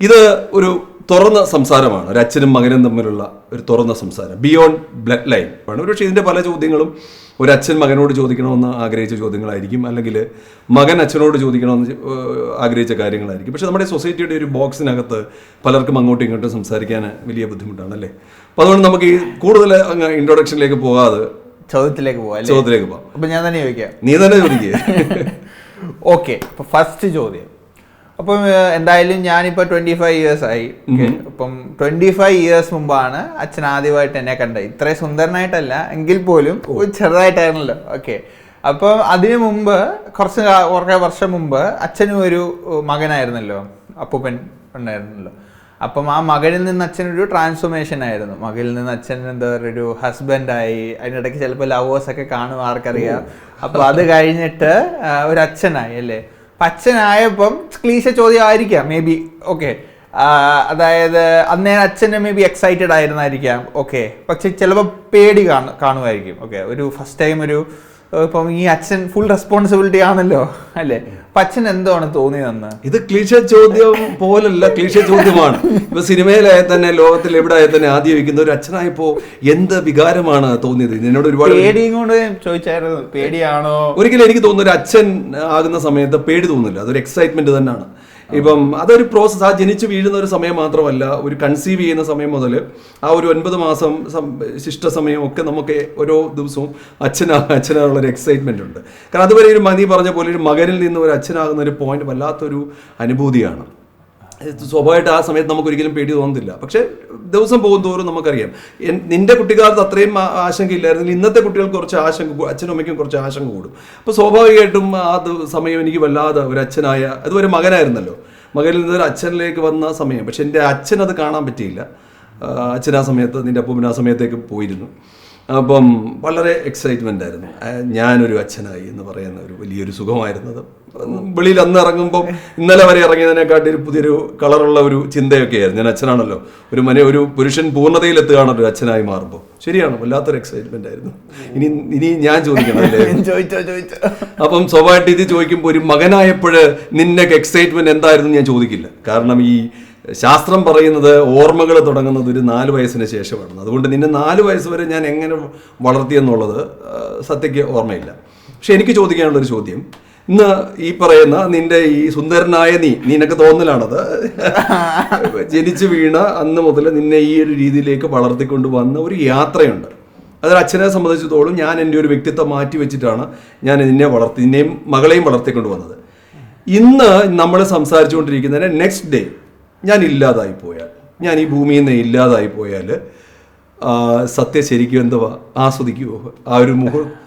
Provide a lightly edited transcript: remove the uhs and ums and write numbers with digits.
ഇത് ഒരു തുറന്ന സംസാരമാണ്, ഒരു അച്ഛനും മകനും തമ്മിലുള്ള ഒരു തുറന്ന സംസാരം, ബിയോണ്ട് ബ്ലഡ് ലൈൻ ആണ്. പക്ഷേ ഇതിൻ്റെ പല ചോദ്യങ്ങളും ഒരു അച്ഛൻ മകനോട് ചോദിക്കണമെന്ന് ആഗ്രഹിച്ച ചോദ്യങ്ങളായിരിക്കും, അല്ലെങ്കിൽ മകൻ അച്ഛനോട് ചോദിക്കണമെന്ന് ആഗ്രഹിച്ച കാര്യങ്ങളായിരിക്കും. പക്ഷെ നമ്മുടെ സൊസൈറ്റിയുടെ ഒരു ബോക്സിനകത്ത് പലർക്കും അങ്ങോട്ടും ഇങ്ങോട്ടും സംസാരിക്കാൻ വലിയ ബുദ്ധിമുട്ടാണ് അല്ലേ. അപ്പോൾ അതുകൊണ്ട് നമുക്ക് ഈ കൂടുതൽ ഇൻട്രൊഡക്ഷനിലേക്ക് പോകാതെ ചോദ്യത്തിലേക്ക് പോകാം. അപ്പം ഞാൻ തന്നെ ചോദിക്കാം, നീ തന്നെ ചോദിക്കുക. ഓക്കെ, അപ്പോൾ ഫസ്റ്റ് ചോദ്യം. അപ്പം എന്തായാലും ഞാനിപ്പോൾ 25 years ആയി. അപ്പം 25 years മുമ്പാണ് അച്ഛൻ ആദ്യമായിട്ട് എന്നെ കണ്ടത്. ഇത്രയും സുന്ദരനായിട്ടല്ല എങ്കിൽ പോലും ചെറുതായിട്ടായിരുന്നല്ലോ. ഓക്കെ, അപ്പം അതിനു മുമ്പ് കുറേ വർഷം മുമ്പ് അച്ഛനും ഒരു മകനായിരുന്നല്ലോ, അപ്പൂപ്പൻ ഉണ്ടായിരുന്നല്ലോ. അപ്പം ആ മകനിൽ നിന്ന് അച്ഛനൊരു ട്രാൻസ്ഫോർമേഷൻ ആയിരുന്നു. മകനിൽ നിന്ന് അച്ഛൻ എന്താ പറയുക, ഒരു ഹസ്ബൻഡായി. അതിനിടയ്ക്ക് ചിലപ്പോൾ ലവേഴ്സൊക്കെ കാണും, ആർക്കറിയാം. അപ്പോൾ അത് കഴിഞ്ഞിട്ട് ഒരു അച്ഛനായി അല്ലേ. അപ്പം അച്ഛനായപ്പം ക്ലീശ ചോദ്യം ആയിരിക്കാം മേ ബി. ഓക്കെ, അതായത് അന്നേരം അച്ഛന് മേ ബി എക്സൈറ്റഡ് ആയിരുന്നായിരിക്കാം. ഓക്കെ, പക്ഷെ ചിലപ്പോൾ പേടി കാണുമായിരിക്കും. ഓക്കെ, ഒരു ഫസ്റ്റ് ടൈം ഇപ്പം ഈ അച്ഛൻ ഫുൾ റെസ്പോൺസിബിലിറ്റി ആണല്ലോ അല്ലേ. അപ്പം അച്ഛൻ എന്താണ് തോന്നിയതെന്ന്? ഇത് ക്ലീശ ചോദ്യം പോലല്ല, ക്ലീശ ചോദ്യമാണ്. ഇപ്പൊ സിനിമയിലായ തന്നെ, ലോകത്തിൽ എവിടെ ആയ തന്നെ ആദ്യം വയ്ക്കുന്ന ഒരു അച്ഛനായപ്പോ എന്ത് വികാരമാണ് തോന്നിയത്? എന്നോട് ഒരുപാട് പേടിയും കൊണ്ട് ചോദിച്ചായിരുന്നു, പേടിയാണോ? ഒരിക്കലും എനിക്ക് തോന്നുന്നു ഒരു അച്ഛൻ ആകുന്ന സമയത്ത് പേടി തോന്നില്ല, അതൊരു എക്സൈറ്റ്മെന്റ് തന്നെയാണ്. ഇപ്പം അതൊരു പ്രോസസ്സ്. ആ ജനിച്ച് വീഴുന്ന ഒരു സമയം മാത്രമല്ല, ഒരു കൺസീവ് ചെയ്യുന്ന സമയം മുതൽ ആ ഒരു 9 മാസം ശിഷ്ട സമയമൊക്കെ നമുക്ക് ഓരോ ദിവസവും അച്ഛനാകുള്ളൊരു എക്സൈറ്റ്മെന്റ് ഉണ്ട്. കാരണം അതുവരെ ഒരു മതി പറഞ്ഞ പോലെ ഒരു മകനിൽ നിന്ന് ഒരു അച്ഛനാകുന്ന ഒരു പോയിന്റ് വല്ലാത്തൊരു അനുഭൂതിയാണ്. സ്വാഭാവികമായിട്ട് ആ സമയത്ത് നമുക്ക് ഒരിക്കലും പേടി തോന്നുന്നില്ല. പക്ഷെ ദിവസം പോകും തോറും നമുക്കറിയാം, നിന്റെ കുട്ടിക്കാലത്ത് അത്രയും ആശങ്കയില്ലായിരുന്നെങ്കിൽ ഇന്നത്തെ കുട്ടികൾക്ക് കുറച്ച് അച്ഛനും അമ്മയ്ക്കും കുറച്ച് ആശങ്ക കൂടും. അപ്പോൾ സ്വാഭാവികമായിട്ടും ആ സമയം എനിക്ക് വല്ലാതെ ഒരു അച്ഛനായ, അതുവരെ മകനായിരുന്നല്ലോ, മകനിൽ നിന്നൊരു അച്ഛനിലേക്ക് വന്ന സമയം. പക്ഷെ എൻ്റെ അച്ഛനത് കാണാൻ പറ്റിയില്ല. അച്ഛൻ ആ സമയത്ത്, നിൻ്റെ അപ്പൂപ്പൻ ആ സമയത്തേക്ക് പോയിരുന്നു. അപ്പം വളരെ എക്സൈറ്റ്മെൻ്റ് ആയിരുന്നു. ഞാനൊരു അച്ഛനായി എന്ന് പറയുന്ന ഒരു വലിയൊരു സുഖമായിരുന്നത്. വെളിയിൽ അന്ന് ഇറങ്ങുമ്പോൾ ഇന്നലെ വരെ ഇറങ്ങിയതിനെക്കാട്ടി ഒരു പുതിയൊരു കളറുള്ള ഒരു ചിന്തയൊക്കെ ആയിരുന്നു. ഞാൻ അച്ഛനാണല്ലോ, ഒരു പുരുഷൻ പൂർണ്ണതയിലെത്തുകയാണല്ലോ ഒരു അച്ഛനായി മാറുമ്പോൾ. ശരിയാണ്, വല്ലാത്തൊരു എക്സൈറ്റ്മെന്റ് ആയിരുന്നു. ഇനി ഞാൻ ചോദിക്കണം അല്ലേ? ചോദിച്ചോ. അപ്പം സ്വാഭാവികമായിട്ട് ഇത് ചോദിക്കുമ്പോൾ ഒരു മകനായപ്പോൾ നിന്നെ എക്സൈറ്റ്മെന്റ് എന്തായിരുന്നു ഞാൻ ചോദിക്കില്ല. കാരണം ഈ ശാസ്ത്രം പറയുന്നത് ഓർമ്മകൾ തുടങ്ങുന്നത് ഒരു 4 വയസ്സിന് ശേഷമാണ്. അതുകൊണ്ട് നിന്നെ 4 വയസ്സ് വരെ ഞാൻ എങ്ങനെ വളർത്തിയെന്നുള്ളത് സത്യയ്ക്ക് ഓർമ്മയില്ല. പക്ഷെ എനിക്ക് ചോദിക്കാനുള്ളൊരു ചോദ്യം, ഇന്ന് ഈ പറയുന്ന നിന്റെ ഈ സുന്ദരനായ നിനക്ക് തോന്നലാണത്, ജനിച്ചു വീണ അന്ന് മുതൽ നിന്നെ ഈ ഒരു രീതിയിലേക്ക് വളർത്തിക്കൊണ്ട് വന്ന ഒരു യാത്രയുണ്ട്. അതൊരു അച്ഛനെ സംബന്ധിച്ചിടത്തോളം ഞാൻ എൻ്റെ ഒരു വ്യക്തിത്വം മാറ്റി വെച്ചിട്ടാണ് ഞാൻ നിന്നെയും മകളെയും വളർത്തിക്കൊണ്ട് വന്നത്. ഇന്ന് നമ്മൾ സംസാരിച്ചുകൊണ്ടിരിക്കുന്നതിന് നെക്സ്റ്റ് ഡേ ഞാൻ ഇല്ലാതായി പോയാൽ, ഞാൻ ഈ ഭൂമിയിൽ നിന്ന് ഇല്ലാതായി പോയാൽ സത്യം ശരിക്കും എന്തുവാ ആസ്വദിക്കുമോ ആ ഒരു മുഹൂർത്തം?